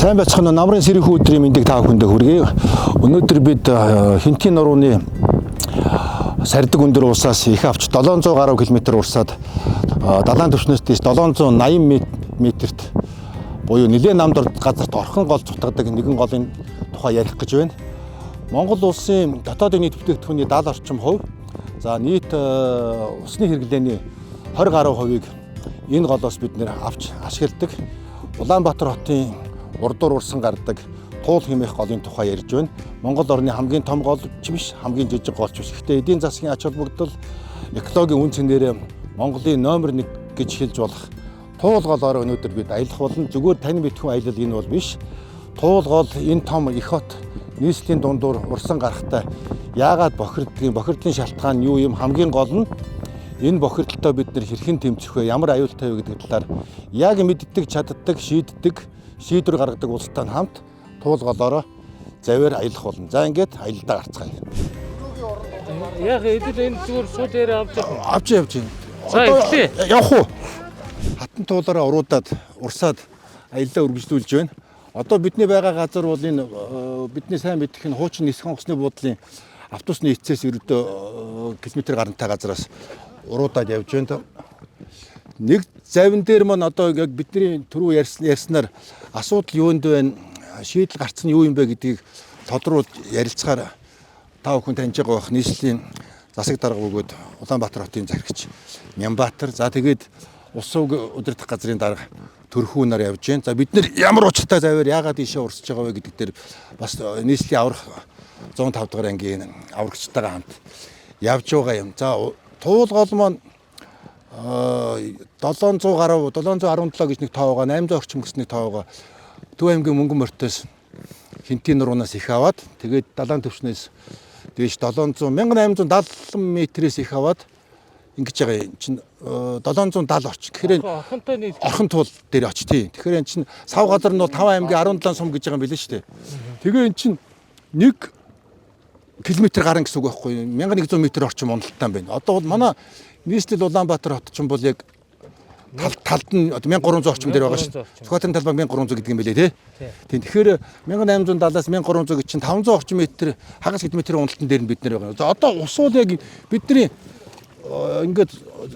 Сайн байцгаана уу намрын сэрэх өдрийн мэндийг та бүхэндээ хүргэе. Өнөөдөр бид Хинтийн нурууны сардаг өндөр улсаас их авч 700 гаруй км урсаад далайн түвшнээс дэш 780 метрт буюу нэлээд намд газарт орхон гол цутгадаг нэгэн голын тухай ярих гэж байна. Монгол улсын дотоодын нийт бүтээгдэхүүний 70 орчим хувь, за нийт усны хэрэглээний 20 гаруй хувийг энэ голоос бид нэр авч ашигладаг. Улаанбаатар хотын урдуур урсан гардаг Туул хэмээх голын тухай ярьж байна. Монгол орны хамгийн том гол ч биш, хамгийн жижиг гол ч биш. Гэхдээ эдийн засгийн ач холбогдол, экологийн үн цэнээр Монголын номер 1 гэж хэлж болох Туул голоор өнөөдөр бид аялах болно. Зүгээр тань мэдхүн аялал энэ бол биш. Туул гол энэ том их хот нийслэлийн дундуур урсан гарахтай яагаад бохирдлын шалтгаан юу юм, хамгийн гол нь энэ бохирдолтой бид нар хэрхэн тэмцэх вэ, ямар аюултай вэ гэдэг талаар яг мэддэг, чаддаг, шийдвэр гаргадаг улстай хамт Туул голоороо завьар аялах болно. За ингээд аялалдаа гарцгаая. Яг эдэл энэ зүгээр сууд яриа авч явах. Авч. За эхлэе. Явах уу? Хатан туулаараа уруудаад урсаад аяллаа үргэлжлүүлж байна. Одоо бидний байгаа газар бол энэ бидний сайн мэдэх энэ хуучин Нисхэн усны буудлын автобусны эцэс ердөө километр гарантай газараас уруудаад явж байна. Нэг завин дээр маань одоо яг бидний түрүү ярьснаар асуудал юунд байна, шийдэл гарцсан юу юм бэ гэдгийг тодруулж ярилцахаар та бүхэн таньж байгаа бах. Нийслэлийн засаг дарга бөгөөд Улаанбаатар хотын захирагч Нямбаатар, за тэгээд ус уг удирдах газрын дарга Төрхүү нар явж байна. За бид нар ямар учиртай завьар яагаад ийшээ урсж байгаа вэ гэдэг дээр бас нийслэлийн аврах 105 дугаар ангийн аврагчтайгаа хамт явж байгаа юм. За Туул гол маань 717 гэж нэг тоо байгаа, 800 орчим гэсэн нэг тоо байгаа. Төв аймгийн Мөнгөн морьтоос Хинтийн нуруунаас их аваад тэгээд далайн түвшнээс дээш 1870 метрээс их аваад ингэж байгаа юм чинь 770 орчим. Тэгэхээр орхон туул дээр очив тий. Тэгэхээр энэ чинь сав газар нь бол 5 аймгийн 17 сум гэж байгаа юм билээ шүү дээ. Тэгээ энэ чинь 1 километр гарна гэсэн үг байхгүй юу? 1100 м орчим уналттай байна. Одоо бол манай нийслэл Улаанбаатар хот ч юм бол яг талд нь 1300 орчим дээр байгаа шүү. Скватрын талбай 1300 гэдэг юм билээ тий. Тийм. Тэгэхээр 1870-аас 1300 гэж чинь 500 орчим метр хагас километрийн уналтан дээр нь бид нэр байгаа. За одоо ус бол яг бидний ингээд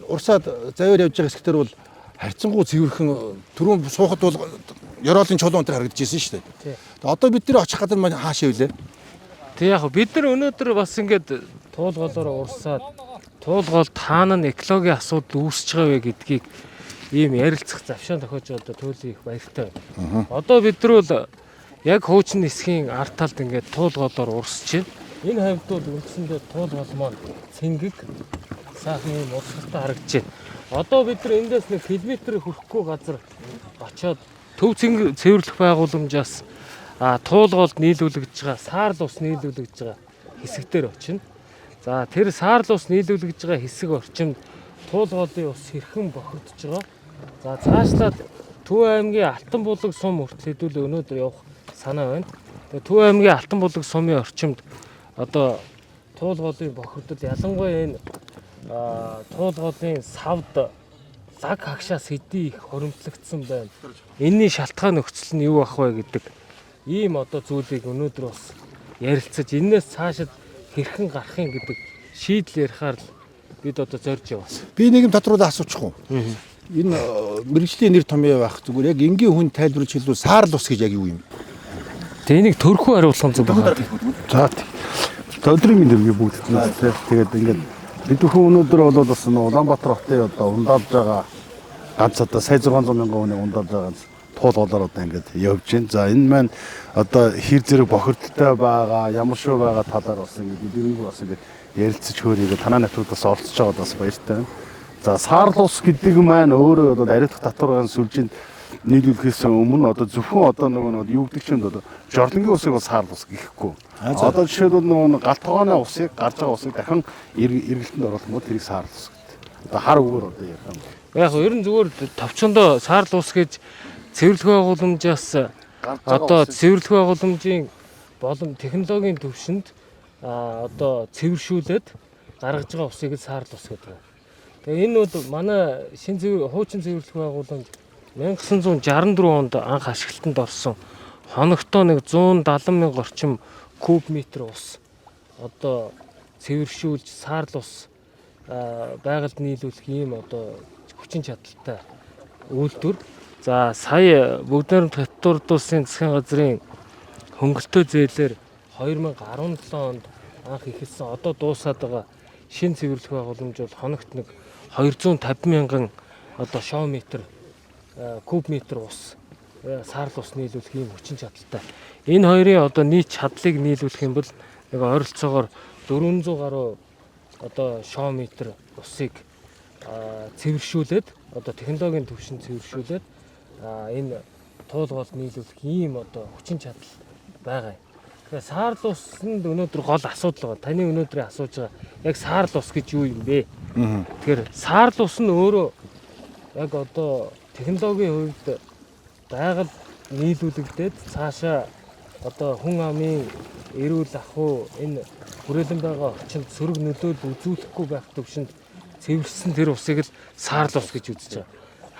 урсаад завьар явж байгаа хэсгээр бол харьцангуй цэвэрхэн түрүүн суухад бол ёроолын чулуун дээр харагдаж ирсэн шүү дээ. Одоо бид нэр очих газар маань хаашаа вүлээ? Тэг яг бид нар өнөөдөр бас ингээд Туул голоор урсаад Туул гол таана нь экологийн асуудал үүсэж байгаа вэ гэдгийг ийм ярилцах завшаан тохиож одоо туйлын их баяртай байна. Одоо бид нар бол яг хуучин нисхийн ард талд ингээд Туул голоор урсж байна. Энэ хавьд бол үндсэндээ Туул гол маань цэнгэг сайхан юм уцалтай харагдаж байна. Одоо бид нар эндээс нэг километр хүрэхгүй газар очиод төв цэвэрлэх байгууламжаас Туул голд нийлүүлэгдэж байгаа, Саарл ус нийлүүлэгдэж байгаа хэсэгдэр очино. За тэр Саарл ус нийлүүлэгдэж байгаа хэсэг орчимд Туул голын ус хэрхэн бохирдож байгаа. За цаашлаад Төв аймгийн Алтан булаг сум хүртэл хэдүүлээ өнөөдөр явах санаа байна. Тэгээ Төв аймгийн Алтан булаг сумын орчимд одоо Туул голын бохирдол ялангуяа энэ Туул голын савд лаг хагшаас хэдий их хоримтлагдсан байна. Энэний шалтгаан нөхцөл нь юу ах вэ гэдэг ийм одоо зүйлийг өнөөдөр бас ярилцаж энээс цаашид хэрхэн гарахын гэдэг шийдэл ярихаар бид одоо зорж яваа. Би нэг юм тодруулаад асуучих уу? Энэ мэрэгжлийн нэр томьёо байх зүгээр яг энгийн хүн тайлбарж хэлвэл Саарл ус гэж яг юу юм? Тэгээ энийг Төрхүү хариулах зүг байна. За өдрийн мэндийг бүгд тэгээд ингээд бид бүхэн өнөөдөр бол бас Улаанбаатар хотын одоо ундаалж байгаа ганц одоо сая 600 мянган хүний ундаалж байгаа Туул голоор одоо ингээд явж байна. За энэ маань одоо хэр зэрэг бохирдолтой байгаа, ямар шүү байгаа талаар бас ингээд бидний бас ингээд ярилцаж хөөрийгөө танаа натуудаас оролцож байгаад бас баяртай байна. За Саарл ус гэдэг маань өөрөө одоо ариутгах татварын сүлжээнд нийлүүлэхээс өмнө одоо зөвхөн одоо нөгөө юу гэдэг чинь одоо жорлонгийн усыг бол Саарл ус гэхгүй. Одоо жишээлбэл нөгөө галтгооны усыг гарч байгаа усыг дахин эргэлтэнд оруулах юм бол тэрийг Саарл ус гэдэг. Одоо хар үгээр одоо ярих юм. Яг ер нь зүгээр товчондоо Саарл ус гэж цэвэрлэх байгууламжаас одоо цэвэрлэх байгууламжийн технологийн төвшөнд одоо цэвэршүүлээд гаргаж байгаа усыг Саарл ус гэдэг. Тэгээ энэ бол манай хуучин цэвэрлэх байгууламж 1964 онд анх ашиглалтанд орсон хоногтоо нэг 170 мянга орчим куб метр ус одоо цэвэршүүлж саарл ус байгальд нийлүүлэх ийм одоо хүчин чадалтай үйлдвэр. За сая бүгд найрамд хятад улсын засгийн газрын хөнгөлтөө зээлээр 2017 онд анх ихэлсэн одоо дуусаад байгаа шинэ цэвэрлэх байгууламж бол хоногт нэг 250 мянган одоо шоо метр куб метр ус саарл ус нийлүүлэх ийм хүчин чадалтай. Энэ хоёрын одоо нийт чадлыг нийлүүлэх юм бол нэг ойролцоогоор 400 гаруй одоо шоо метр усыг цэвэршүүлээд одоо технологийн түвшинд цэвэршүүлээд энэ туулгууд нийлүүлэх ийм одоо хүчин чадал байгаа. Тэгэхээр саарл усанд өнөөдөр гол асуудал байгаа. Таны өнөөдрийн асууж байгаа яг саарл ус гэж юу юм бэ? Тэгэхээр саарл ус нь өөрөө яг одоо технологийн хувьд байгаль нийлүүлэгдээд цаашаа одоо хүн амын эрүүл ахуй энэ хүрээлэн байгаа орчинд сөрөг нөлөөлөл үзүүлэхгүй байх төвшөнд цэвэрсэн тэр усыг л саарл ус гэж үзэж байгаа.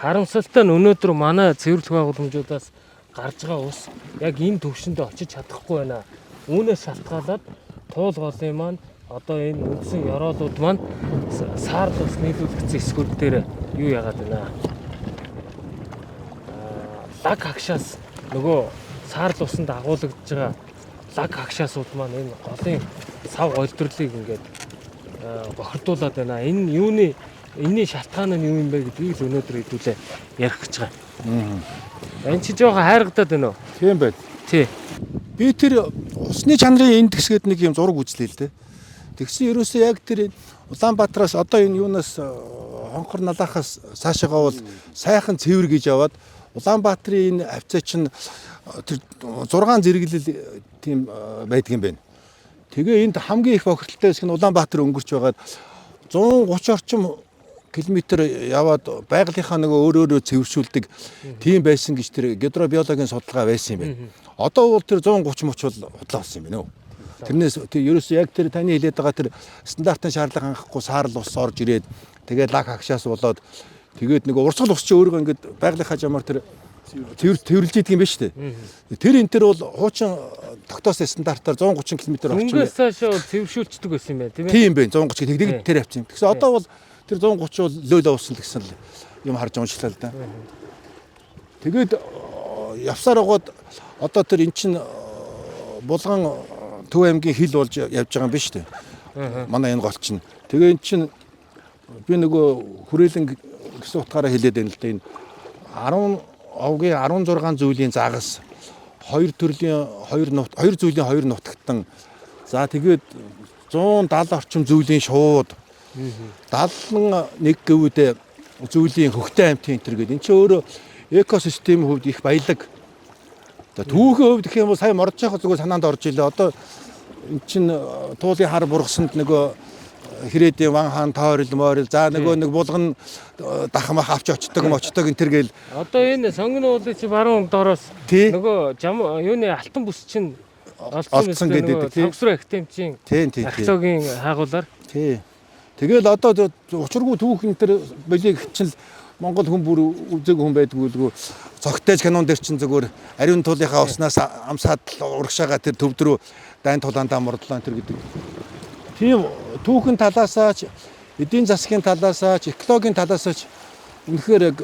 Харамсалтай нь өнөөдөр манай цэвэрлэх байгууламжуудаас гарч байгаа ус яг энэ төвшөнд очиж чадахгүй байна. Үүнээс шалтгаалаад туулгын маань одоо энэ үндсэн ёроолууд маань саарл ус нийлүүлэх зэсгүүд дээр юу яагаад байна? Лаг хагшаас нөгөө саарл усанд агуулгадж байгаа лаг хагшаасууд маань энэ голын сав голдрлыг ингээд бохирдуулаад байна. Энэ энэний шалтгаан нь юу юм бэ гэдгийг л өнөөдөр хэдүүлээ ярих гэж байгаа. Энэ чи жоохон хайргадаад байна уу? Тийм байд. Тий. Би тэр усны чанарын энд гэсгээд нэг юм зураг үзлээ л дээ. Тэгсэн ерөөсөө яг тэр Улаанбаатараас одоо энэ юунаас хонхор налахаас цаашаагаа бол сайхан цэвэр гэж яваад Улаанбаатарын энэ хавцаа чинь тэр 6 зэрэглэл тийм байдаг юм байна. Тэгээ энд хамгийн их бохирдолтой хэсэг нь Улаанбаатар өнгөрч байгаад 130 орчим километр яваад байгалийнхаа нөгөө өөрөө цэвэршүүлдэг тийм байсан гэж тэр гидробиологийн судалгаа байсан юм байна. Одоо бол тэр 130 мөч бол худлаа болсон юм байна уу. Тэрнээс ерөөсөө яг тэр таны хэлээд байгаа тэр стандартын шаардлага хангахгүй саарл ус орж ирээд тэгээд лаг хагшаас болоод тэгээд нөгөө урсгал ус чи өөрөө ингээд байгалийнхаа жамаар тэр цэвэрлж идэг юм байна шүү дээ. Тэр энэ төр бол хуучин тогтоосон стандартаар 130 км орчим. Үнгээс цаашаа цэвэршүүлцдэг байсан юм байна тийм ээ. Тийм байна 130 тэгээд тэр авчих юм. Тэгсэн одоо бол тэр 130 бол лөөлөө усан гэсэн юм харж уншлаа л да. Тэгээд явсаар байгаад одоо тэр эн чин Булган Төв аймгийн хил болж явж байгаа юм биш үү? Манай энэ гол чинь. Тэгээ эн чин би нөгөө хүрээлэн гэсэн утгаараа хэлээд байна л да. Энэ 10 овгийн 16 зүйлийн загас 2 зүйлийн 2 нутагтан за тэгээд 170 орчим зүйлийн шууд 71 гэвүүд зүйлийн хөхтэй амьтын энэ төр гэдэг. Энд чинь өөрөө экосистемийн хувьд их баялаг. Түүхийн хувьд гэх юм бол сая морж байгаа зүгээр санаанд орж илээ. Одоо эн чинь туулын хар бургасанд нөгөө Хэрээдийн Ван хаан тойрол морил за нөгөө нэг Булган дахмах авч очдог энэ төр гээл. Одоо энэ сонгон уулын чи баруун доороос нөгөө юуны алтан бүс чинь олцсон гэдэг тийм. Төгсрөө актемчийн археологийн хаагуулаар. Тий. Тэгэл одоо учиргүй түүхэн тэр болиг чинь Монгол хүн бүр үзег хүн байдгүй цогтойж канон дээр чинь зүгээр ариун туулынхаа уснаас амсаад урагшаага тэр төв рүү дайн тулаандаа мордлоо тэр гэдэг. Тийм түүхэн талаасаа ч эдийн засгийн талаасаа ч экологийн талаасаа ч үнэхээр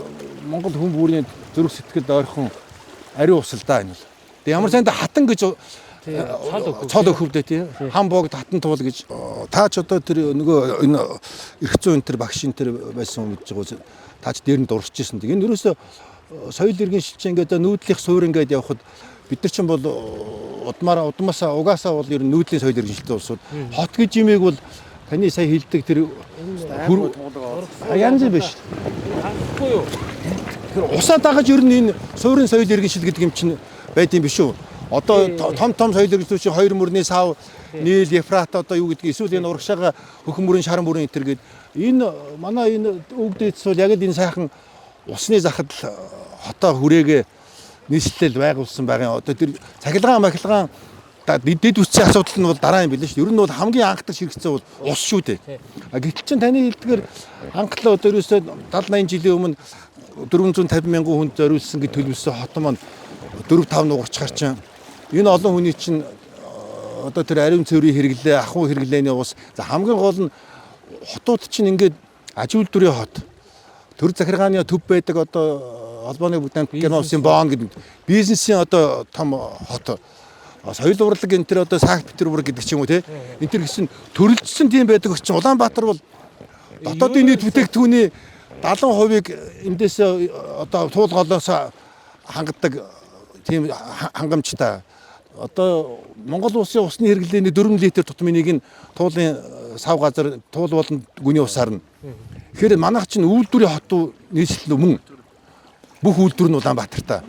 Монгол хүн бүрийн зүрх сэтгэлд ойрхон ариун ус л да энэ бол. Тэг ямар санд хатан гэж цол өхөвдөө тийм хам богд хатан туул гэж таач одоо тэр нөгөө энэ эрх зүйн тэр багшин тэр байсан мэдж байгаа таач дээр нь дурсаж ирсэн. Тэг энэ ерөөсөө соёл иргэн шилжин ингээд нүүдлэх суурь ингээд явхад бид нар чинь бол удмаасаа угаасаа бол ер нь нүүдлийн соёл иргэн шилжсэн улсууд хот гэж юмыг бол таны сая хэлдэг тэр янз биш. Хахгүй юу? Тэр усаа дагаж ер нь энэ суурийн соёл иргэн шил гэдэг юм чинь байд юм биш үү? Одоо том соёл иргэн чинь 2 мөрний сав Нийл, Ефрат одоо юу гэдгийг эсвэл энэ урагшаага хөхөн мөрийн шаран мөрийн энэ гээд энэ манай энэ өвдөц бол яг л энэ сайхан усны захад хотоо хүрээгээ нийслэл байгуулсан байгаа. Одоо тэр цахилгаан дэд үсгийн асуудал нь бол дараа юм билээ шүү. Ер нь бол хамгийн анхдагч хэрэгцээ бол ус шүү дээ. Гэтэл чинь таны хэлдгээр анхлаа одоо ерөөсөө 70-80 жилийн өмнө 450 мянган хүнд зориулсан гэж төлөвлөсөн хот маань 4-5 нугарч гарчин. Энэ олон хүний чинь одоо тэр ариун цэврийн хэрэглээ, ахуй хэрэглээний ус. За хамгийн гол нь хотууд чинь ингээд аж үйлдвэрийн хот. Төр захиргааны төв байдаг одоо холбооны бүгд герман улсын Бонн гэдэг бизнесийн одоо том хот. Соёл урлаг энэ төр одоо Санкт Петербург гэдэг ч юм уу те. Энэ төр гэсэн төрөлжсөн тийм байдаг учраас Улаанбаатар бол дотоодын нийт бүтээгдэхүүний 70%-ийг эндээс одоо туулгалоос хангадаг тийм хангамжтай. Одоо Монгол улсын усны хэрэглээний 4 литр тутмыныг нь туулын сав газар туул болон гүний усаар нь. Тэгэхээр манайх чинь үйлдвэрийн хот нийслэл мөн бүх үйлдвэр нь Улаанбаатартай.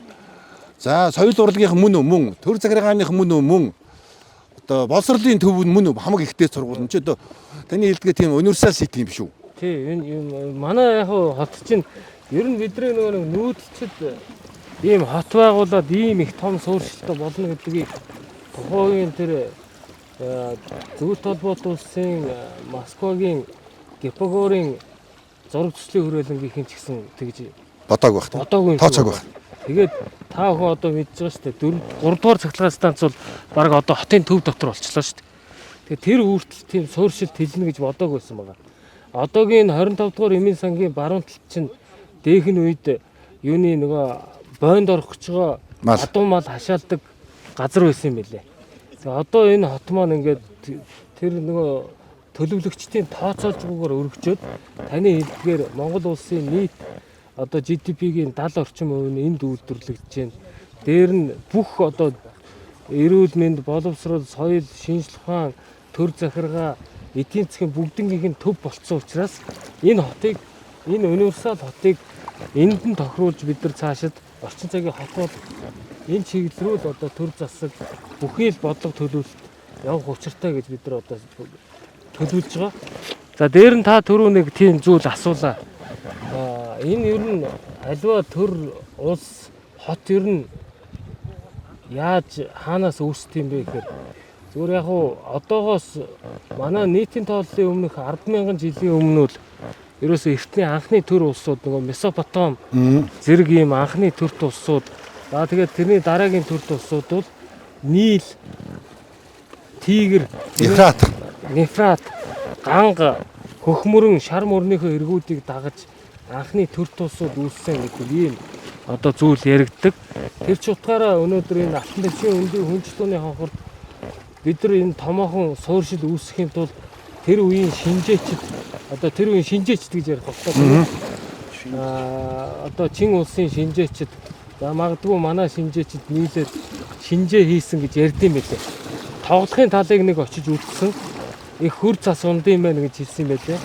За соёл урлагийнх мөн, төр захиргааных мөн. Одоо боловсролын төв нь мөн хамаг ихтэй сургууль. Чи одоо таны хэлдгээ тийм универсал сити юм шүү. Тий, энэ манай яг хот чинь ер нь бидний нөгөө нүүдэлчд ийм хот байгуулад ийм их том суурьшилтай болно гэдгийг тухайн тэр Зөвхөн толгойд улсын Москвагийн Гиппогорын зураг төслийн хүрээлэнгийнхэн ч гэсэн тэгж бодоагүй байх. Бодоагүй. Тооцоагүй байх. Тэгээд та бүхэн одоо мэдж байгаа шүү дээ. 3 дугаар цахилгаан станц бол баг одоо хотын төв дотор болчихлоо шүү дээ. Тэгээд тэр үртэл тийм суурьшилт хэлнэ гэж бодоагүй байсан байгаа. Одоогийн 25 дугаар эмийн сангийн баруун талд чинь дээхэн үед юуны нөгөө бойнд орох гэж байгаа адуу мал хашаалдаг газар байсан юм билээ. Тэгээд одоо энэ хот маань ингээд тэр нөгөө төлөвлөгчдийн тооцоолжгүйгээр өргөжөөд таны хэлдгээр Монгол улсын нийт одоо GDP-гийн 70 орчим хувь нь энд үйлдвэрлэгдэж байна. Дээр нь бүх одоо эрүүл мэнд, боловсрол, соёл, шинжлэх ухаан, төр захиргаа, эдийн засгийн бүгднгийнх нь төв болцсон учраас энэ хотыг, энэ универсал хотыг энд нь тохируулж бид нар цаашид орчин цагийн хот бол энэ чиглэл рүү одоо төр засаг бүхий л бодлого төлөвлөлт явах учиртай гэж бид нар одоо төлөвлөж байгаа. За дээр нь та түрүү нэг тийм зүйл асуулаа. Энэ ер нь аливаа төр улс хот ер нь яаж хаанаас үүсдэг юм бэ гэхээр зүгээр яг уу одоогоос манай нийтийн тооллын өмнөх 100000 жилийн өмнө бол ерөөсөө эртний анхны төр улсууд нөгөө Месопотам зэрэг ийм анхны төрт улсууд тэгээд тэрний дараагийн төрт улсууд бол Нил, Тигр, Ефрат, Ганга, Хөхмөрөн, Шар мөрнийхөө эргүүдийг дагаж анхны төрт улсууд үүссэн гэдэг ийм одоо зүйл яригддаг. Тэр ч утгаараа өнөөдөр энэ алтан дэвшийн өндийн хүнчлүүний хонхорд бид нар энэ томоохон суурьшил үүсгэхийн тулд тэр үеийн шинжээчд одоо тэр үеийн шинжээчд гэж ярих болтой. Одоо Чин улсын шинжээчд за магадгүй манай шинжээчд нийлээд шинжээ хийсэн гэж ярьдсан байлээ. Тоглохын талыг нэг очиж үзсэн. Их хүр цас ундын байна гэж хэлсэн байлээ.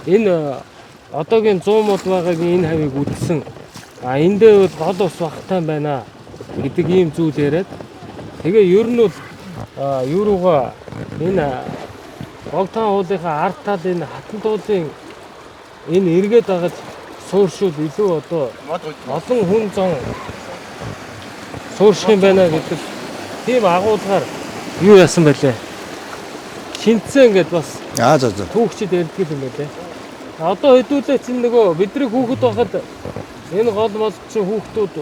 Энэ одоогийн 100 мод байгаагийн энэ хавийг үдсэн. Эндээ бол гол ус багтай байна гэдэг ийм зүйл яриад. Тэгээ ер нь бол юу руугаа энэ Богтан уулынхаа ард тал энэ хатан туулын энэ эргээд дагаж суурьшуул илүү одоо олон хүн зон суурьших юм байна гэдэг тийм агуулгаар юу яасан бэлээ. Шинцэн ингээд бас түүхчид ярьдаг юм байлээ. Одоо хэдүүлээ чинь нөгөө бидний хүүхэд байхад энэ гол мол чинь хүүхдүүд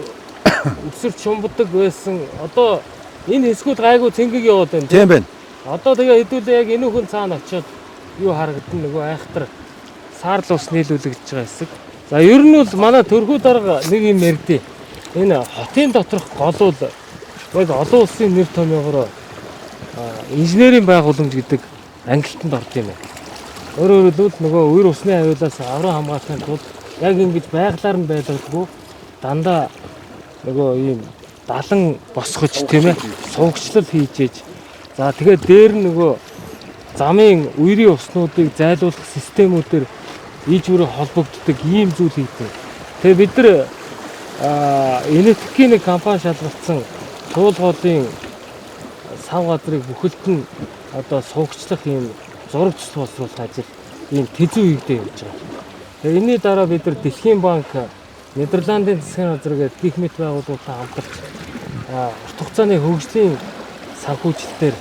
өсөрч шумбдаг байсан. Одоо энэ хэсгүүд гайгүй цэнгэг яваад байна. Тийм байна. Одоо тэгээ хэдүүлээ яг энэ хүн цаана очиод юу харагдана нөгөө айхтар саарл ус нийлүүлэгдэж байгаа хэсэг. За ер нь бол манай төрхүү дарга нэг юм ярьдээ. Энэ хотын доторх гол бол яг олон улсын нэр томьёогоор инженерийн байгууламж гэдэг ангилтанд орд юм байна. Өөрөөр хэлбэл нөгөө үер усны аюулаас авраа хамгаалахын тулд яг ингэж байглаар нь байлгадаггүй дандаа нөгөө ийм далан босгож тийм ээ суугчлал хийж ээж. За тэгээд дээр нь нөгөө замын үерийн уснуудыг зайлуулах системүүдээр иж бүрээ холбогддог ийм зүйл хийдэг. Тэгээ бид нар энэтхэгийн нэг компани шалгалтсан суулгуулын сав газрыг бүхэлд нь одоо суугчлах ийм зураг төсөл боловсруулах ажил ийм тэзүү хийгдэж явж байгаа. Тэгээ энэний дараа бид нар Дэлхийн банк, Нидерландын засгийн газар гээд гих мэт байгууллагатай хамтарч урт хугацааны хөгжлийн санхүүжилтээр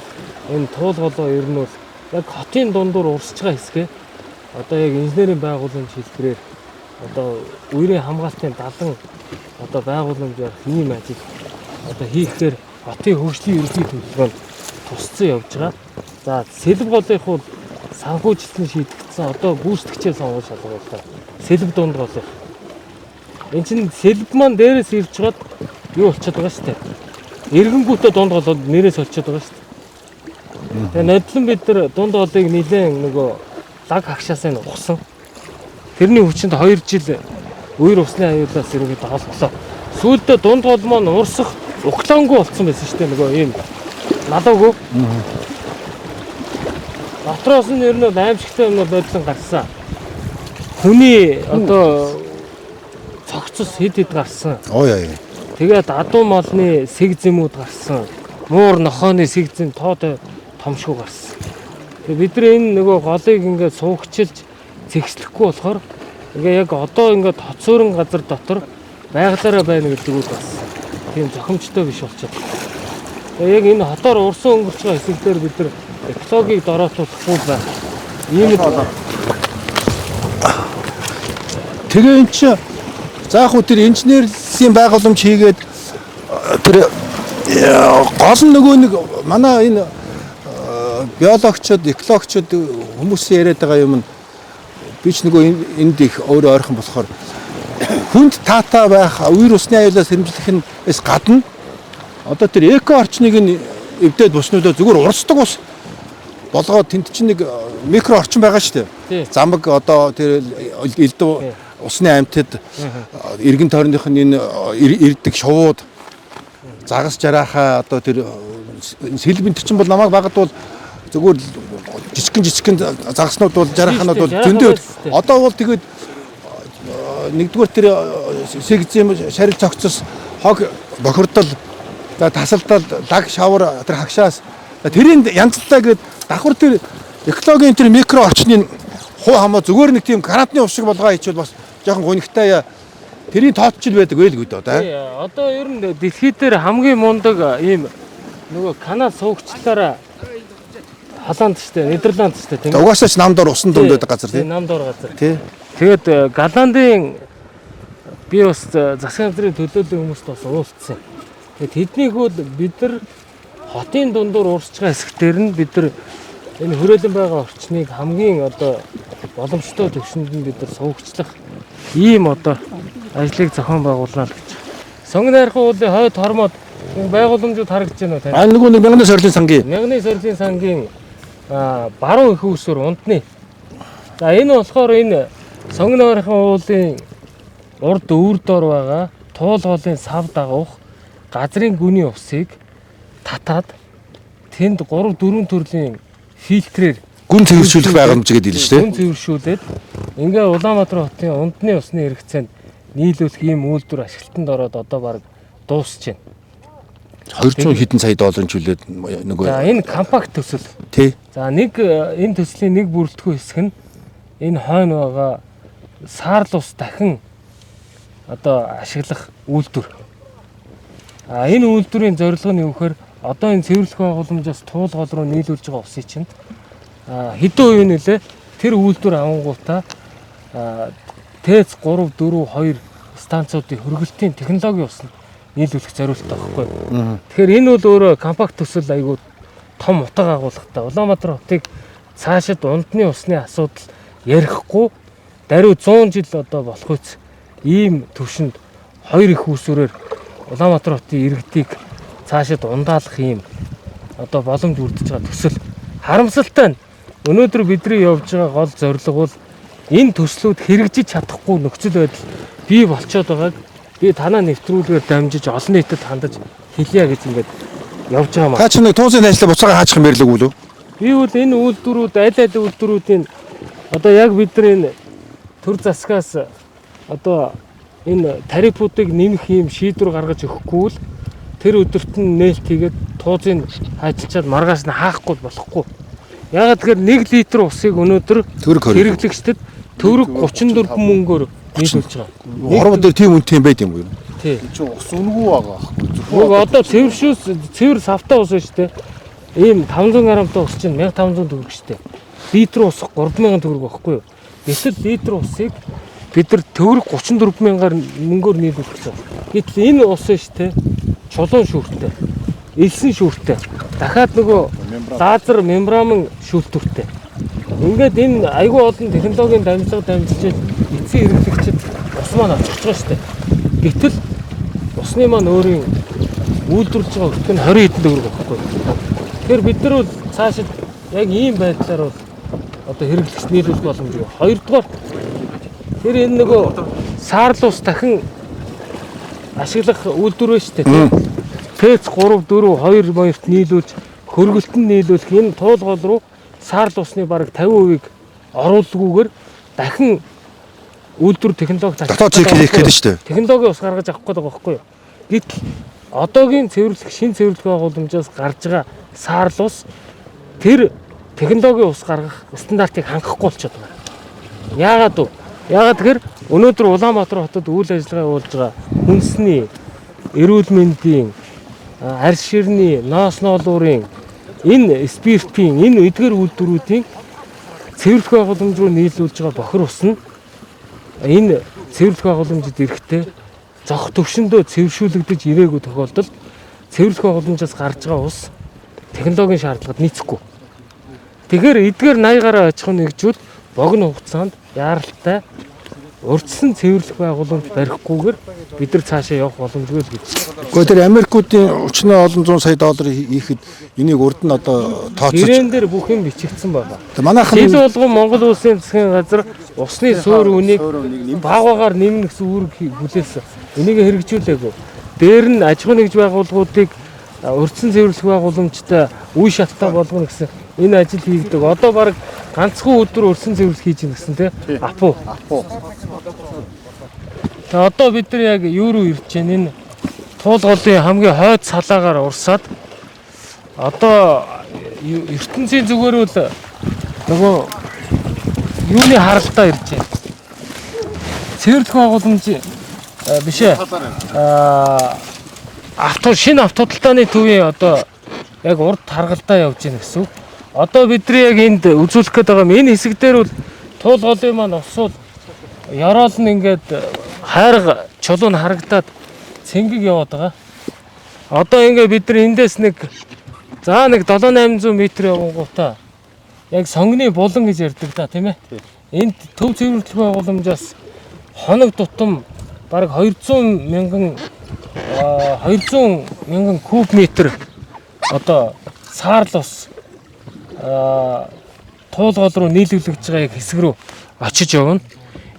энэ туулгалаа ер нь бол яг хотын дундуур урсж байгаа хэсгээ одоо яг инженерийн байгууламж хэлбэрээр одоо үерийн хамгаалтын далан одоо байгууламж ярих ийм ажил одоо хийхээр хотын хөгжлийн ерөнхий төлөвлөгөөнд тусцсан явж байгаа. За сэлб голынх бол санхүүжилтэн шийдэгдсэн одоо гүйцэтгэгчээ сонгож шалгууллаа. Сэлб дунд голынх. Энд чинь сэлб маань дээрээс ирж чад юу болчиход байгаа шүү дээ. Иргэнгүүтээ дунд голод нэрээс олчиход байгаа шүү дээ. Тэгээ нодлон бид нар дунд голыг нэлээд нөгөө лаг хагшаасаа ухсан. Тэрний хүчинд 2 жил үер усны аюулаас ирээд холболоо. Сүүлдээ дунд гол маань урсах уклонгүй болсон байсан шүү дээ нөгөө ийм налаагүй. Дотроос нь ер нь аимшигтай юм бодлон гарсан. Хүний одоо цогцос хэд гарсан. Ой. Тэгээд адуу малны сэгзэмүүд гарсан. Муур нохооны сэгзэм тоотой томшгүй гарсан. Тэгээд бид нар энэ нөгөө голыг ингээд суугчилж зэгслэхгүй болохоор ингээ яг одоо ингээд тоцоорон газар дотор байгалаараа байна гэдэг үг бас тийм зохимжтой биш болчиход. Тэгээ яг энэ хотоор урсан өнгөрч байгаа хэсэгдэр бид нар экологийг дорооцуулахгүй байх. Ийм л Тэгээ эн чи заах уу тэр инженерийн байгууламж хийгээд тэр гол нь нөгөө нэг манай энэ биологчид, экологчид хүмүүсийн яриад байгаа юм нь би ч нөгөө энд их өөрөө ойрхон болохоор хүнд таатай байх, үер усны аюулаас сэрэмжлэхнээс гадна одоо тэр эко орчныг нь эвдээд буснуудаа зүгээр урсдаг ус болгоод тэнд чинь нэг микро орчин байгаа шүү дээ. Замаг одоо тэр элдв усны амьтад эргэн тойрных нь энэ ирдэг шувууд загас жараахаа одоо тэр сэлбэн чинь бол намайг багт бол зүгээр жижигхэн загаснууд бол жараханууд бол зөндөө. Одоо бол тэгээд нэгдүгээр тэр сэгзэм шарил цогцос хог бохирдол тасалдал даг шавар тэр хагшаас тэрийн янзлаа гээд давхар тэр экологийн тэр микро орчныг хуу хамаа зүгээр нэг тийм гранатны ус шиг болгоо хийчихвэл бас жоохон гонигтай тэрийн тоотчл байдаг байлгүй дээ. Одоо ер нь дэлхийд дээр хамгийн мундаг ийм нөгөө канал суугчлаараа Холланд штэ, Нидерланд штэ тийм. Угаасаа ч намдор усан дунд байдаг газар тийм. Намдор газар. Тий. Тэгээд Голландын би бас засгийн газрын төлөөллийн хүмүүст бас уулзсан. Тэгээд тэднийг бол бид нар хотын дундуур урсж байгаа хэсгээр нь бид нар энэ хүрээлэн байгаа орчныг хамгийн одоо боломжтой төвшөнд нь бид нар суугчлах ийм одоо ажлыг зохион байгуулна л гэж. Сонгон найрхан уулын хойд хормоод байгууламжууд харагдаж байна уу тань? Нөгөө нэг мянганы сорилын сангийн. Мянганы сорилын сангийн баруун их усүр унтны. За энэ болохоор энэ сонгон найрхан уулын урд өвөр дор байгаа туул хоолын сав дагуух газрын гүний усыг татаад тэнд 3 4 төрлийн фильтрээр Гүн цэвэршүүлэх байгууламж гэдэг хэлж шүү дээ. Гүн цэвэршүүлээд ингээ Улаанбаатар хотын унтны усны хэрэгцээнд нийлүүлэх ийм үйлдвэр ашиглалтанд ороод одоо баг дуусч байна. 200 хэдэн сая долларын чөлөөд нөгөө. За энэ компакт төсөл. Тий. За нэг энэ төслийн нэг бүрэлдэхүүн хэсэг нь энэ хойно байгаа саарл ус дахин одоо ашиглах үйлдвэр. Энэ үйлдвэрийн зорилго нь юу гэхээр одоо энэ цэвэрлэх байгууламжаас туул гол руу нийлүүлж байгаа усыг чинь хэдэн үе нэлээ тэр үйлдвэр авангуудаа ТЭЦ 3 4 2 станцуудын хөргөлтийн технологийн ус нийлүүлэх зорилттой байхгүй. Тэгэхээр энэ бол өөрөө компакт төсөл айгүй том утга агуулгатай. Улаанбаатар хотыг цаашид унтны усны асуудал ярихгүй даруй 100 жил одоо болох үс ийм төвшөнд хоёр их усүрээр Улаанбаатар хотын иргэдийг цаашид ундаалах ийм одоо боломж бүрдэж байгаа төсөл. Харамсалтай нь өнөөдөр бидний явж байгаа гол зорилго бол энэ төслүүд хэрэгжиж чадахгүй нөхцөл байдал бий болчиход байгааг би танаа нэвтрүүлгээр дамжиж олон нийтэд хандаж хэлье гэж ингээд явж байгаа маа. Та чи нэг туузын ажлаа буцаага хаачих юм ярьлаг үү? Би бол энэ үйлдвэрүүд аль аль үйлдвэрүүдийн одоо яг бид нар энэ төр засгаас одоо энэ тарифуудыг нэмэх юм шийдвэр гаргаж өгөхгүй л тэр өдөрт нь нээлт хийгээд туузын ажиллачаад маргааш нь хаахгүй болохгүй. Яагаад тэгэхээр 1 литр усыг өнөөдөр хэрэглэгчдэд төгрөг 34 мөнгөөр нийлүүлж байгаа. Орон дээр тийм үнэтэй юм байд юм уу? Тий. Чи ус үнгүй байгаа байхгүй. Зөвхөн одоо цэвэр савтаа ус шүү дээ. Ийм 500 грамтай ус чинь 1500 төгрөг шүү дээ. Литр ус 3000 төгрөг байхгүй юу? Гэтэл литр усыг бид нар төгрөг 34000-аар мөнгөөр нийлүүлэх гэсэн. Гэтэл энэ ус шүү дээ. чулуун шүүртэй, элсэн шүүртэй, дахиад нөгөө лазер мембран шүүлтүүртэй. Ингээд энэ айгүй олон технологийн дамжиж эцсийн хэрэглэгчид ус маань очих гэж байгаа шүү дээ. Гэтэл усны маань өөрийн үйлдвэрлэж байгаа хөтөн 20 хэдэн төгрөг байхгүй. Тэгэхээр бид нар бол цаашид яг ийм байдлаар бол одоо хэрэглэгч нийлүүлэх боломжгүй. Хоёрдугаар тэр энэ нөгөө саарл ус дахин ашиглах үйлдвэр шүү дээ. ТЭЦ 3 4 2 2-т нийлүүлж хөргөлтөнд нийлүүлэх энэ туулгол руу саарл усны бараг 50% оруулгүйгээр дахин үйлдвэр технологи дотоод цикл хийх гэдэг шүү дээ. Технологи ус гаргаж авах гэдэг байхгүй юу? Гэтэл одоогийн шинэ цэвэрлэх байгууламжаас гарч байгаа саарл ус тэр технологи ус гаргах стандартыг хангахгүй болчиход байгаа. Яагаад вэ? Яагаад тэгэхээр өнөөдөр Улаанбаатар хотод үйл ажиллагаа явуулж байгаа хүнсний, эрүүл мэндийн, арьс ширний, ноос ноолуурын энэ спиртийн, энэ эдгээр үйлдвэрүүдийн цэвэрлэх байгууламж руу нийлүүлж байгаа бохир ус нь энэ цэвэрлэх байгууламжид эрэхтэй зох төвшөндөө цэвэршүүлэгдэж ирээгүй тохиолдолд цэвэрлэх байгууламжаас гарч байгаа ус технологийн шаардлагад нийцэхгүй. Тэгэхээр эдгээр 80 гаруй аж ахуйн нэгжүүд богино хугацаанд яаралтай урьдчилан цэвэрлэх байгууламж барихгүйгээр бид нар цаашаа явах боломжгүй л гэж. Гэхдээ тэр Америкуудын өчнөө олон зуун сая доллар хийхэд энийг урд нь одоо тооцож Гэрэн дээр бүх юм бичигдсэн байна. манайхан Жил болгон Монгол улсын засгийн газар усны суур үнийг багаагаар нэмнэ гэсэн үүрэг хүлээсэн. Энийг хэрэгжүүлээгүй. Дээр нь аж ахуйн нэгж байгууллагуудыг урьдчилан цэвэрлэх байгууламжтай үе шаттай болгоно гэсэн энэ ажил хийгдэг. Одоо баг ганцхан өдөр урьдчилан цэвэрлэх хийж гин гэсэн тий. Апу. Тэгээ одоо бид нар яг юу руу ирж байна? Энэ туулгын хамгийн хойд салаагаар урсаад одоо ертөнцийн зүгээр бол нөгөө юуны харалтаа ирж байна. Цэвэрлэх байгууламж биш ээ. Шинэ автоталтааны төвийн одоо яг урд харгалдаа явж байна гэсэн. Одоо бидний яг энд үзүүлэх гээд байгаа энэ хэсэг дээр бол туулгын маань усууд ёроол нь ингээд хайрга чулуун харагдаад цэнгэг яваад байгаа. Одоо ингээд бид нар эндээс нэг 7-800 м явангуудаа яг сонгоны булан гэж ярьдаг да тийм ээ. Энд төв цэвэрлэх байгууламжаас хоног тутам бараг 200 мянган куб метр одоо саарл ус туулгол руу нийлүүлэгдэж байгаа яг хэсэг рүү очиж явна.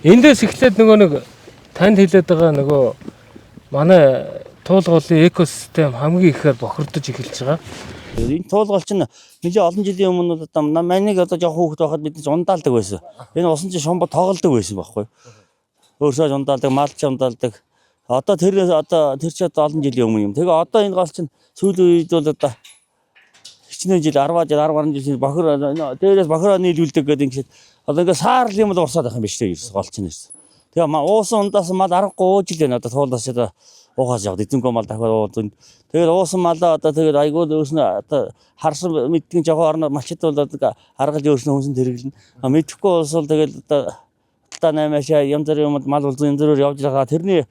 Эндээс эхлээд нөгөө нэг танд хэлээд байгаа нөгөө манай туулгын экосистем хамгийн ихээр бохирдож эхэлж байгаа. Энэ туулгал чинь нэлээд олон жилийн өмнө одоо манайг одоо жоох хүүхэд байхад бид ундаалдаг байсан. Энэ усан чинь шумбо тоглодог байсан байхгүй. Өөрсдөө ундаалдаг, мал ч ундаалдаг. Одоо тэр ч олон жилийн өмнө юм. Тэгээ одоо энэ гал чинь сүүлийн үед бол одоо хичнээн жил 10 гаруй жил бохир дээрээс бохироо нийлүүлдэг гэдэг ингээд одоо ингээд саарл юм л урсаад байх юм биш үү гол чинь ирсэн. Тэгээ уусан ундаас мал 13 жил байна одоо туулаас одоо уухаас явд эзэнгөө мал дахиад уулын. Тэгээд уусан малаа одоо тэгээд айгуул өөрснөө одоо харсан мэдгийн жохоо орно малчд бол одоо харгалж өөрснөө хүнсэнд хэрэглэнэ. Мэдхгүй бол тэгээд одоо 8-ашаа янз бүрийн мал уулын янз бүрээр явж байгаа тэрний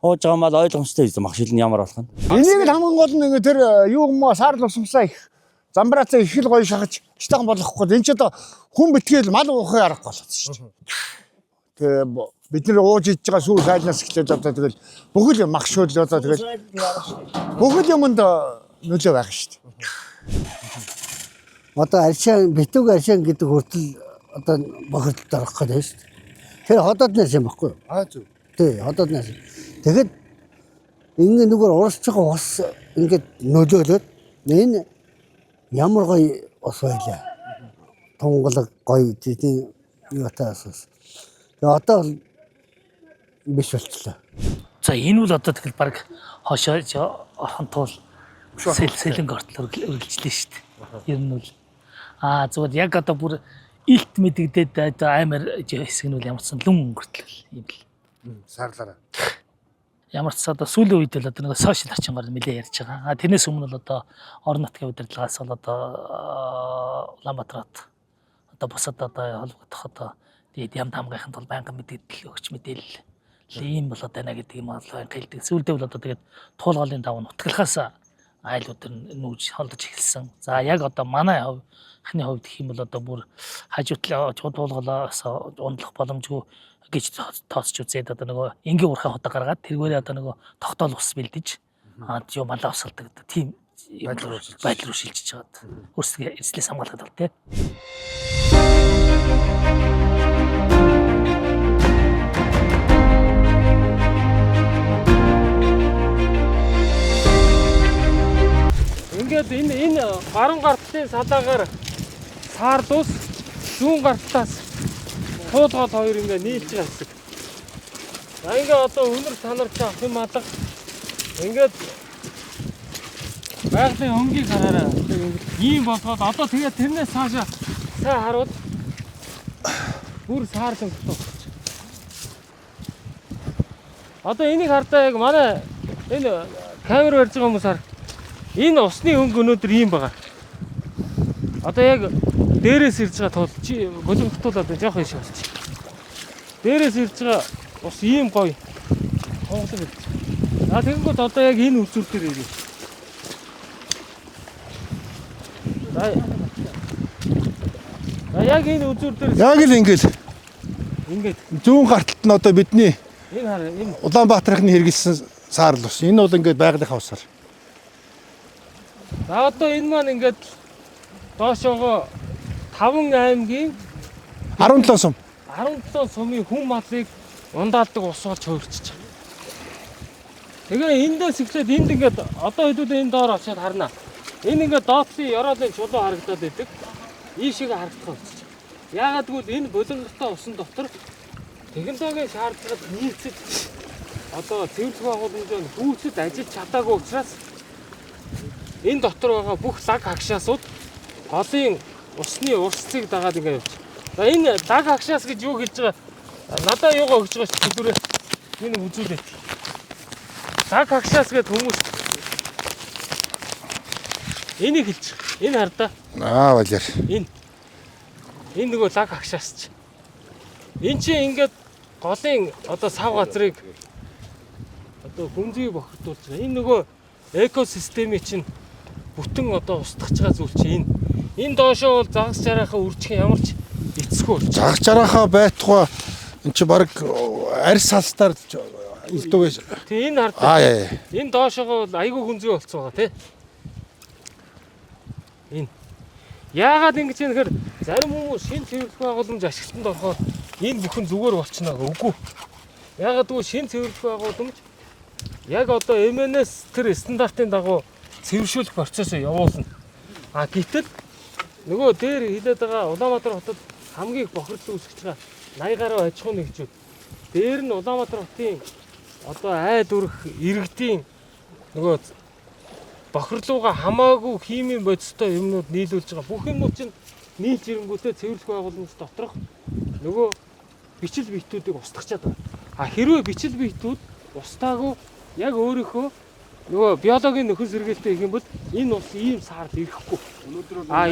хууж байгаа мал ойлгомжтой юм мах шилэн ямар болох нь. Энийг л хамгийн гол нь тэр юу юм саарл усмсаа их замбраацаа их л гоё шахаж штайхан болохгүй. Энд ч одоо хүн битгээл мал уухын аргагүй болоод шүү дээ. Тэгээ бид нэр ууж идж байгаа сүү сайлнаас эхлээд одоо тэгэл бүхэл юм мах шөөл одоо тэгэл бүхэл юмд нөлөө байх шүү дээ. Одоо аршаа битүүг аршаа гэдэг хүртэл одоо бохирдолд орох гэдэг шүү дээ. Тэр ходооднаас юм баггүй юу? Зүг. Тий, ходооднаас. Тэгэхэд ингэ нүгээр урсж байгаа ус ингээд нөлөөлөд энэ ямар гоё ус байлаа. Тунгалаг гоё тийм юутаас. Тэгээ одоо биш болчихлоо. За энэ бол одоо тэгэл баг хошоо орхон тул сэлэнг ортол өргөлжлээ шүү дээ. Ер нь бол зүгээр яг одоо бүр илт мэдэгдээд одоо амар хэсэг нь бол ямарсан лүн өнгөртөл юм л. Саарлаараа. Ямар ч одоо сүүлийн үед л одоо нэг сошиал орчингоор нэлээд ярьж байгаа. Тэрнээс өмнө бол одоо орон нутгийн удирдлагаас бол одоо Улаанбаатарт одоо бусад одоо холбогдох одоо тэгээд ямд хамгаахын тулд байнгын мэдээлэл өгч мэдээлэл ийм болоод байна гэдэг юм аа хэлдэг. Сүүлдээ бол одоо тэгээд туулгалын даваа нутгалахаас айлууд нүүж холдож эхэлсэн. За яг одоо манай хувьхны хувьд гэх юм бол одоо бүр хажуутлаа туулгалаас ундлах боломжгүй гэж тооцож үзээд одоо нөгөө энгийн урхаа ходог гаргаад тэргээрээ одоо нөгөө тогтоол ус бэлдэж юу малаа усалдаг тийм байдал руу шилжиж байгаа. Өөрсдөө эзлээс хамгаалахад бол тий. Ингээд энэ баруун гартлын салаагаар саардус зүүн гартлаас туулгал хоёр ингээд нийлж байгаа хэсэг. За ингээд одоо өнөр санарч авах юм алга. Ингээд байгалийн өнгийг хараарай. Ийм болгоод одоо тэгээд тэрнээс цаашаа сайн харуул. Бүр саарлан готов. Одоо энийг хардаа яг манай энэ камер барьж байгаа хүмүүс хар. Энэ усны өнгө өнөөдөр ийм байгаа. Одоо яг дээрээс ирж байгаа тул чи голомтуулаад жоох ийш болчих. Дээрээс ирж байгаа ус ийм гоё. Хонглог ирж. За тэгэнгүүт одоо яг энэ үзүүл дээр ирээ. За яг энэ үзүүл дээр Яг л ингээд зүүн гарталт нь одоо бидний энэ хараа энэ Улаанбаатархны хэрэгэлсэн саарл ус. Энэ бол ингээд байгалийнхаа усаар. За одоо энэ маань ингээд доошоогоо 5 аймгийн 17 сум. 17 сумын хүн малыг ундаалдаг ус болж хувирчиж байгаа. Тэгээ эндээс эхлээд энд ингээд одоо хэдүүд энэ доор очиад харна. Энэ ингээд доотлын ёроолын чулуу харагдаад байдаг. Ийшээ харагдах болчих. Яагаад гэвэл энэ булангартай усан дотор технологийн шаардлагад нийцэж одоо цэвэрлэх байгууламжаар гүйцэд ажиллаж чадаагүй учраас энэ дотор байгаа бүх лаг хагшаасууд голын усны урсцыг дагаад ингээд явчих. За энэ лаг хагшаас гэж юу хэлж байгаа? Надаа юугаа өгч байгаа ч төлөөрөө энэ үзүүлээд. Лаг хагшаас гэдэг хүмүүс энийг хэлж байгаа. Энэ хардаа. Балер. Энэ нөгөө лаг хагшаас ч. Энд чинь ингээд голын одоо сав газрыг одоо хүнзгий бохирдуулж байгаа. Энэ нөгөө экосистемийн чинь бүтэн одоо устгаж байгаа зүйл чинь энэ доошоо бол загас жарахаа үржих ямар ч эцгүй болж. Загас жарахаа байтугай эн чи баг арьс салстаар илдүү байж. Тэг энэ хардаа. Энэ доошоогоо бол айгүй хүнзгий болцсон байгаа тий. Энэ яагаад ингэж юм гэхээр зарим хүмүүс шинэ цэвэрлэх байгууламж ашиглалтанд орохоор энэ бүхэн зүгээр болчихно үгүй. Яагаад гэвэл шинэ цэвэрлэх байгууламж яг одоо МНС тэр стандартын дагуу цэвэршүүлэх процессыг явуулна. Гэтэл нөгөө дээр хилээд байгаа Улаанбаатар хотод хамгийн бохирдол үүсгэж байгаа 80 гаруй аж ахуйн нэгжүүд. Дээр нь Улаанбаатар хотын одоо айд үрх иргэдийн нөгөө бохирлууга хамаагүй химийн бодистой юмнууд нийлүүлж байгаа. Бүх юмнууд чинь нийлж ирэнгүүтээ цэвэрлэх байгууламж доторх нөгөө бичил биетүүдийг устгачаад байгаа. Хэрвээ бичил биетүүд устаагүй яг өөрийнхөө нөгөө биологийн нөхөн сэргээлтэй их юм бол энэ ус ийм саард ирэхгүй.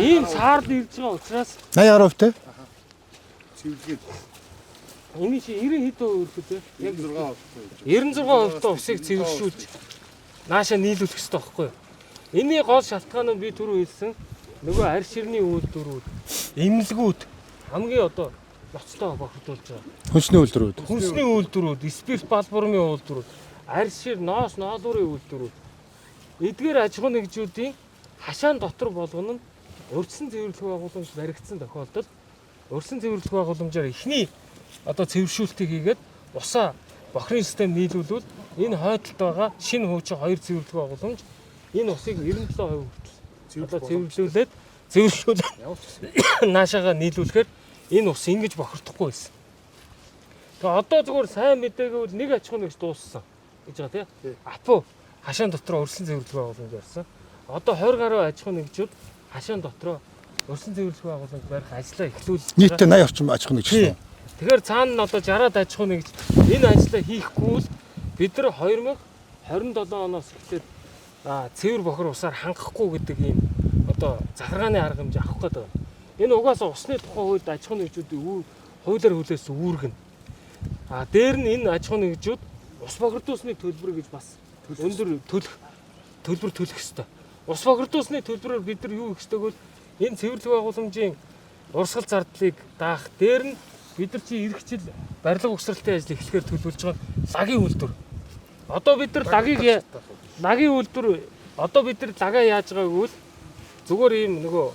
Ийм саард ирж байгаа учраас 80% те. Цэвэрлэгээд энэ чи 90 хэд өргөд яг 96% усыг цэвэршүүлж наашаа нийлүүлэх хэрэгтэй байхгүй юу? Энийн гол шалтгаан нь би түрүү хэлсэн нөгөө арь ширний үйлдвэрүүд, эмнэлгүүд хамгийн одоо ноцтой бохирдуулж байгаа. Хүнсний үйлдвэрүүд. Хүнсний үйлдвэрүүд, спирт балбармын үйлдвэрүүд, арь шир, ноос, ноолуурын үйлдвэрүүд. Эдгээр аж ахуйн нэгжүүдийн хашаан дотор болгоно нь урьдчилан цэвэрлэх байгууламж баригдсан тохиолдолд урьдчилан цэвэрлэх байгууламжаар эхний одоо цэвэршүүлтийг хийгээд усаа бохирын систем нийлүүлвэл энэ хойдолд байгаа шинэ хуучин хоёр цэвэрлэх байгууламж энэ усыг 97% одоо цэвэрлүүлээд наашаага нийлүүлэхээр энэ ус ингэж бохирдохгүй байсан. Тэгээ одоо зүгээр сайн мэдээгүй нэг аж ахуйн нэгж дууссан гэж байгаа тийм. Апу хашаан дотроо урьдчилан цэвэрлэх байгууламж барьсан. Одоо 20 гаруй аж ахуйн нэгжүүд хашаан дотроо урьдчилан цэвэрлэх байгууламж барих ажлаа эхлүүлж Нийтдээ 80 орчим аж ахуйн нэгж. Тэгэхээр цаана нь одоо 60-аад аж ахуйн нэгж энэ ажлаа хийхгүй бол бид нар 2027 оноос эхлээд цэвэр бохир усаар хангахгүй гэдэг ийм одоо захиргааны арга хэмжээ авах гэдэг. Энэ угаасаа усны тухай хуульд аж ахуйн нэгжүүдийн хуулиар хүлээсэн үүрэг нь. А дээр нь энэ аж ахуйн нэгжүүд ус бохирдуулсны төлбөр гэж бас өндөр төлбөр төлөх ёстой. Ус бохирдуулсны төлбөрөөр бид нар юу хийх ёстой гэвэл энэ цэвэрлэг байгууламжийн урсгал зардлыг даах, дээр нь бид нар чи ирэх жил барилга угсралтын ажил эхлэхээр төлөвлөж байгаа лагийн үйлдвэр. Одоо бид нар лагийн үйлдвэр лагаа яаж байгааг гэвэл зүгээр ийм нөгөө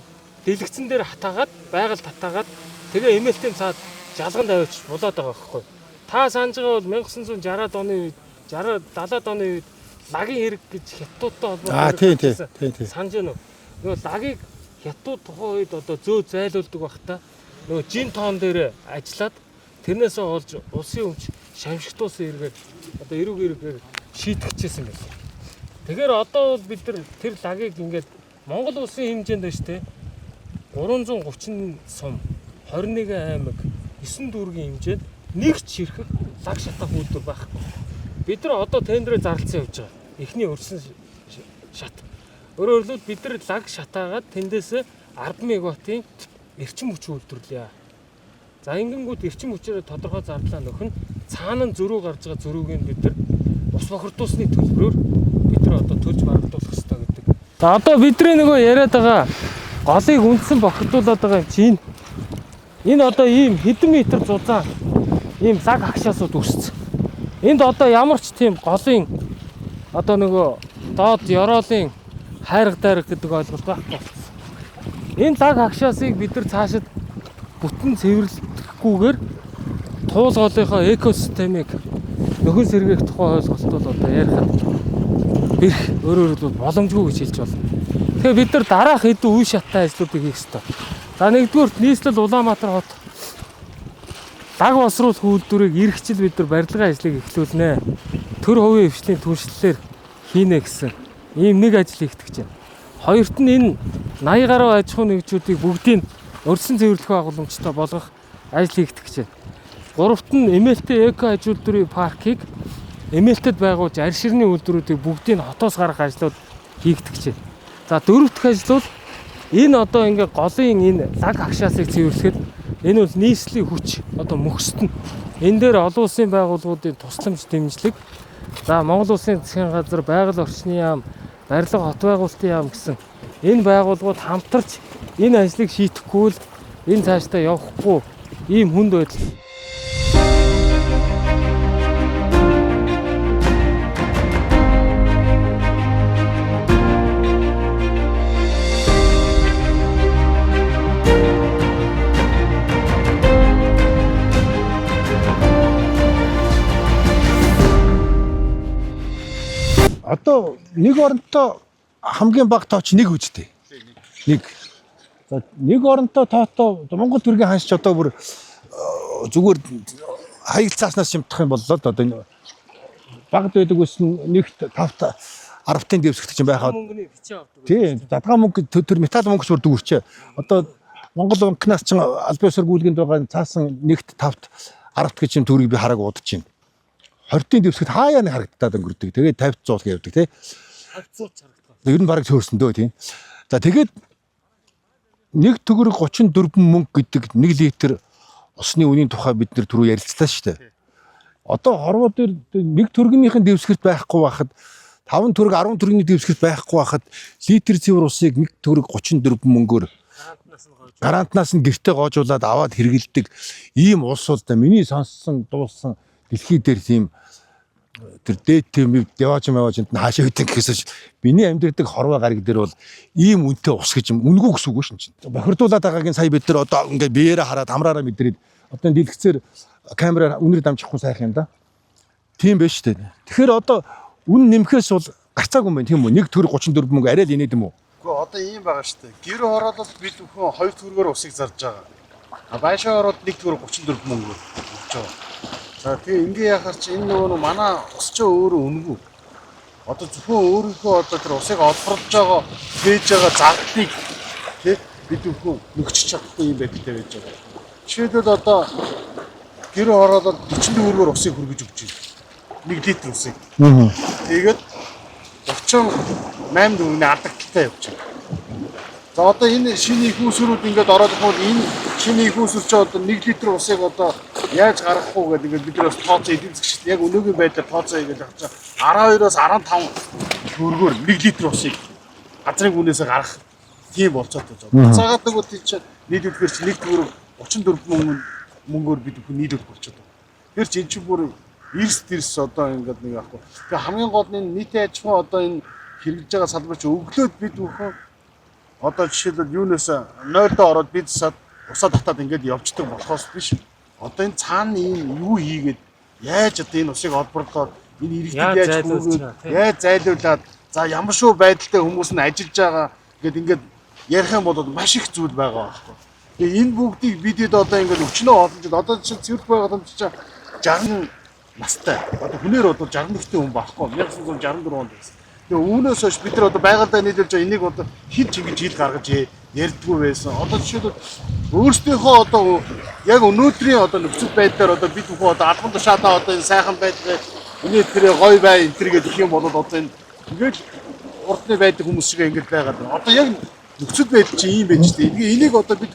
дэлгэцэн дээр хатаагаад, байгальд хатаагаад тэгээ эмээлтийн цаад жалганд аваач булаад байгаа байхгүй. Та санаж байгаа бол 1960-ад оны үед 70-ад оны үед лагийн хэрэг гэж хятадтай холбоотой санаж байна уу? Нөгөө лагийг хятад тухайн үед одоо зөө зайлуулдаг байхдаа нөгөө жин тоон дээр ажиллаад тэрнээсээ олж улсын өмч шамшигтуулсан эргээд одоо эрүүг эргээр шийтгэжсэн байсан. Тэгэхээр одоо бол бид тэр лагийг ингээд Монгол улсын хэмжээнд байна шүү дээ. 330 сум, 21 аймаг, 9 дүүргийн хэмжээнд нэг ч ширхэг лаг шатах үйлдвэр байхгүй. Бид нар одоо тендерээр зарлцсан явж байгаа. Эхний өрсөн шат. Өөрөөр хэлбэл бид нар лаг шатаагаад тэндээс 10 мегаваттын эрчим хүч үйлдвэрлэе. За ингэнгүүт эрчим хүчээр тодорхой зардлаа нөхөн цаана нь зөрүү гарч байгаа зөрүүг нь бид нар ус бохирдуулсны төлбөрөөр бид нар одоо төлж барагдуулах хэрэгтэй гэдэг. За одоо бидний нөгөө яриад байгаа голыг үндсэн бохирдуулаад байгаа юм чинь энэ одоо ийм хэдэн метр зузаан ийм лаг хагшаасууд үүссэн. Энд одоо ямар ч тийм голын одоо нөгөө доод ёроолын хайрга дайрга гэдэг ойлголт байхгүй болсон. Энэ лаг хагшаасыг бид нар цаашид бүтэн цэвэрлэхгүйгээр туул голынхоо экосистемийг нөхөн сэргээх тухай ойлголтууд одоо ярихад бэрх өөрөөр хэлбэл боломжгүй гэж хэлж байна. Тэгэхээр бид нар дараах хэдэн үе шаттай ажлуудыг хийх ёстой. За нэгдүгээр нийслэл Улаанбаатар хот лаг боловсруулах үйлдвэрийг ирэх жил бид нар барилгын ажлыг эхлүүлнэ. Төр хувийн хвшлийн түншлэлээр хийнэ гэсэн ийм нэг ажил хийгдэж байна. Хоёрт нь энэ 80 гаруй аж ахуйн нэгжүүдийг бүгдийг өрсөн цэвэрлэх байгууламжтай болгох ажил хийгдэж байна. Гуравт нь эмээлтэй эко аж үйлдвэрийн паркийг эмээлтэд байгуулж арь ширний үйлдвэрүүдийг бүгдийг хотоос гаргах ажлууд хийгдэж байна. За дөрөвт дэх ажил бол энэ одоо ингээ голын энэ лаг хагшаасыг цэвэрлэхэд энэ бол нийслэлийн хүч одоо мөхсдөн. Энэ дээр олон улсын байгууллагуудын тусламж дэмжлэг. За Монгол Улсын засгийн газар, байгаль орчны яам, барилга хот байгуулалтын яам гэсэн энэ байгууллагууд хамтарч энэ ажлыг шийдэхгүй л энэ цаашдаа явахгүй ийм хүнд байдал. Одоо нэг оронтой хамгийн бага тооч нэг үжтэй. Нэг. За нэг оронтой тоотоо Монгол төргийн ханш одоо бүр зүгээр хаягдсааснаас шимтах юм боллоо одоо энэ багд байдаг ус нэгт 5-т 10-ын дэвсгэх чинь байхад Мөнгөний бичээ авдаг. тийм задгаан мөнгө төр металл мөнгөс бүр дүүрчээ. Одоо Монгол банкнаас чинь аль бие сургуулинд байгаа цаасан нэгт 5-т 10-т гэж юм төрийг би харааг удаж байна. 20-ын дэвсгэд хаяа нэг харагдаад өнгөрдөг. Тэгээд 50 100 явдаг тий. 50 харагдав. Ер нь бараг төөрсөн дөө тийм. За тэгээд 1 төгрөг 34 мөнгө гэдэг 1 литр усны үнийн тухай бид нэр түрүү ярилцлаа шүү дээ. Одоо хорвоо дээр 1 төгрөгнийхэн дэвсгэрт байхгүй байхад 5 төгрөг 10 төгрөгийн дэвсгэрт байхгүй байхад литр цэвэр усыг 1 төгрөг 34 мөнгөөр гарантнаас нь гэртээ гоожуулаад аваад хэрэгэлдэг ийм улс бол да миний сонссон дуулсан дэлхий дээр тийм тэр дээд тийм явааж энд хаашаа хөтөн гэхээс миний амьдэрдэг хорвоо гариг дээр бол ийм үнэтэй ус гэж юм үнгүй гэсэн үг шин чинь. Бохирдуулаад байгаагийн сая бид нар одоо ингээд биеэрээ хараад хамраараа мэдрээд одоо дэлгэцээр камераар үнэр дамжихгүй сайхан юм да. Тийм байж тээ. Тэгэхээр одоо үн нэмэхээс бол гарцаагүй юм байна тийм үү? 1 төгрөг 34 мөнгө арай л инээд юм уу? Гэхдээ одоо ийм байгаа шүү дээ. Гэр хороолол бид бүхэн 2 төгрөгөөр усыг зарж байгаа. Байшаа ороод 1 төгрөг 34 мөнгө өгч байгаа. За тэгээ ингээ яхаар чи энэ нөгөө манай ус ч өөрөө үнэгүй. Одоо зөвхөн өөрийнхөө одоо тэр усыг олборлож байгаа хийж байгаа зардлыг тий бид бүхэн нөгчиж чадахгүй юм байдаг байж байгаа. Жишээлбэл одоо гэр хороолол 40 төгрөгөөр усыг хөргөж өгч байна. 1 литр усыг. Тэгээд 38 төгрөгийн алдагдaltaй явж байна. За одоо энэ шинэ их усрууд ингээд ороод ирэх бол энэ шинэ их усрч одоо 1 литр усыг одоо яаж гаргах уу гэдэг ингээд бид нар бас тооцоо эдийн засгч яг өнөөгийн байдлаар тооцоо хийгээд авч 12-оос 15 төгрөгөөр 1 литр усыг газрын гүнээс гаргах тийм болцоотой байна. Цагаат нөгөө тийч нийлүүлэхээр чи 1 төгрөг 34 мөнгөөр бид бүхэн нийлүүлэх болчиход байна. Тэр чинь чи бүр эрс одоо ингээд нэг аахгүй. Тэгээ хамгийн гол нь нийтийн аж ахуй одоо энэ хэрэгжиж байгаа салбар чи өглөөд бид бүхэн одоо жишээлбэл юунаас 0-доо ороод бид засаад усаа татаад ингээд явждаг болохоос биш. Одоо энэ цаана ийм юу хийгээд яаж одоо энэ усыг олборлоод энэ иргэдэд яаж хөргөөд яаж зайлуулад за ямар шүү байдалтай хүмүүс нь ажиллаж байгаа гэдэг ингээд ярих юм бол маш их зүйл байгаа байхгүй. Тэгээ энэ бүгдийг бидэд одоо ингээд өчнөө олон жил одоо жишээ цэвэр байгаа юм чи 60 настай. Одоо хүнээр бол 61-тэй хүн байхгүй 1964 онд байсан. Тэгээ үүнээс хойш бид нар одоо байгальдаа нийлүүлж байгаа энийг одоо хин ч ингэж жил гаргаж ярьдггүй байсан. Одоо жишээлбэл өөрсдийнхөө одоо яг өнөөдрийн одоо нөхцөл байдлаар одоо бид бүхэн одоо албан тушаалаа одоо энэ сайхан байдлыг энэ тэр гоё бай энэ төр гэдэг юм бол одоо энэ тэгэл урдны байдаг хүмүүс шиг ингэж байгаад байна. Одоо яг нөхцөл байдал чинь ийм байж тээ. Энийг одоо бид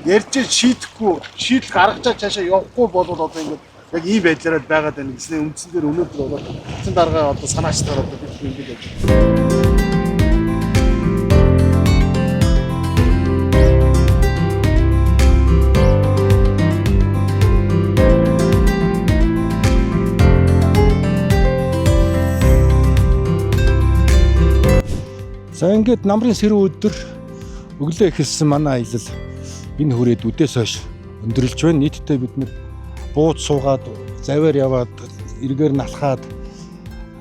ярьж шийдэхгүй шийдэл гаргачаа цаашаа явахгүй бол одоо ингэ яг ийм байдлаараа байгаад байна гэсний үндсэн дээр өнөөдөр одоо эцэн даргаа одоо санаачтаар одоо бид ингэж байна. За ингээд намрын сэрүүн өдөр өглөө эхэлсэн манай аялал энэ хүрээд үдээс хойш өндөрлж байна. Нийтдээ бид нэр бууж суугаад заваар яваад эргээр нь алхаад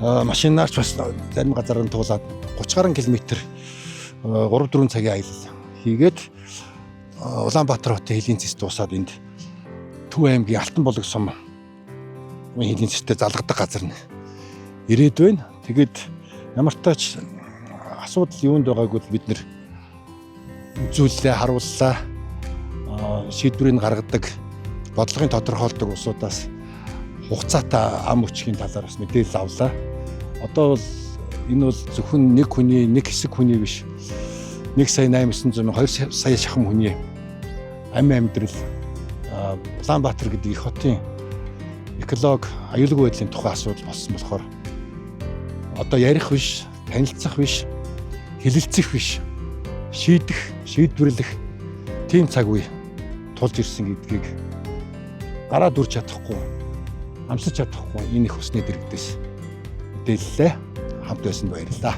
машинаарч бас зарим газар нь туулаад 30 гаруй километр 3-4 цагийн аялал хийгээд Улаанбаатар хотын хэлийн цэс дуусаад энд Төв аймгийн Алтан болог сум хэлийн цэстэй залгадаг газар нь ирээд байна. Тэгээд ямар ч тач асуудал юунд байгааг бол бид нэр үзүүллээ, харууллаа, шийдвэрийг гаргадаг, бодлогын тодорхойлдог усудаас хугацаатай ам өчгийн талаар бас мэдээлэл авлаа. Одоо бол энэ бол зөвхөн нэг хүний, нэг хэсэг хүний биш. 1,800,000, 2 сая шахам хүний амин амьдрал Улаанбаатар гэдэг их хотын экологи, аюулгүй байдлын тухай асуудал болсон болохоор одоо ярих биш, танилцах биш, хэлэлцэх биш, шийдэх, шийдвэрлэх тийм цаг үе тулж ирсэн гэдгийг гараа дүрж чадахгүй, амсаж чадахгүй энэ их усны дэргэдээс мэдээллээ. Хамт байсанд баярлалаа.